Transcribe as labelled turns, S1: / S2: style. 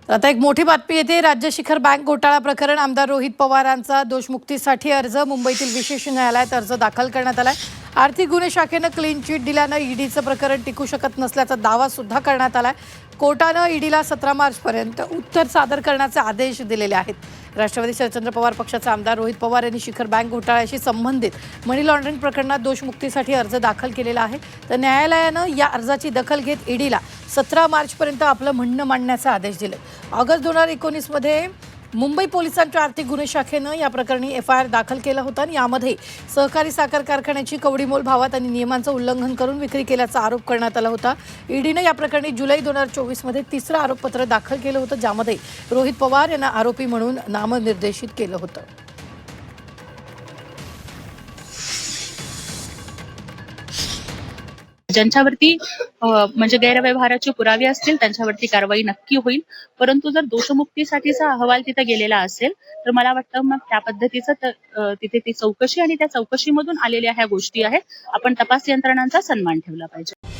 S1: आता एक मोठी बातमी येते। राज्य शिखर बँक घोटाळा प्रकरण आमदार रोहित पवारांचा दोषमुक्तीसाठी अर्ज मुंबईतील विशेष न्यायालयात अर्ज दाखल करण्यात आलाय। आर्थिक गुन्हे शाखेनं क्लीन चिट दिल्यानं ईडीचं प्रकरण टिकू शकत नसल्याचा दावा सुद्धा करण्यात आलाय। कोर्टानं ईडीला 17 मार्चपर्यंत उत्तर सादर करण्याचे आदेश दिलेले आहेत। राष्ट्रवादी शरदचंद्र पवार पक्षाचे आमदार रोहित पवार यांनी शिखर बँक घोटाळ्याशी संबंधित मनी लॉन्ड्रिंग प्रकरणात दोषमुक्तीसाठी अर्ज दाखल केलेला आहे। तर न्यायालयानं या अर्जाची दखल घेत ईडीला 17 मार्चपर्यंत आपलं म्हणणं मांडण्याचा आदेश दिले। ऑगस्ट 2019 मध्ये मुंबई पोलिसांच्या आर्थिक गुन्हे शाखेनं या प्रकरणी एफआयआर दाखल केला होता आणि यामध्ये सहकारी साखर कारखान्याची कवडीमोल भावात आणि नियमांचं उल्लंघन करून विक्री केल्याचा आरोप करण्यात आला होता। ईडीनं या प्रकरणी जुलै 2024 मध्ये तिसरं आरोपपत्र दाखल केलं होतं, ज्यामध्ये रोहित पवार यांना आरोपी म्हणून नामनिर्देशित केलं होतं।
S2: ज्यांच्यावरती म्हणजे गैरव्यवहाराचे पुरावे असतील त्यांच्यावरती कारवाई नक्की होईल, परंतु जर दोषमुक्तीसाठीचा अहवाल तिथे गेलेला असेल तर मला वाटतं मग त्या पद्धतीचं तिथे ती चौकशी आणि त्या चौकशीमधून आलेल्या ह्या गोष्टी आहेत, आपण तपास यंत्रणांचा सन्मान ठेवला पाहिजे।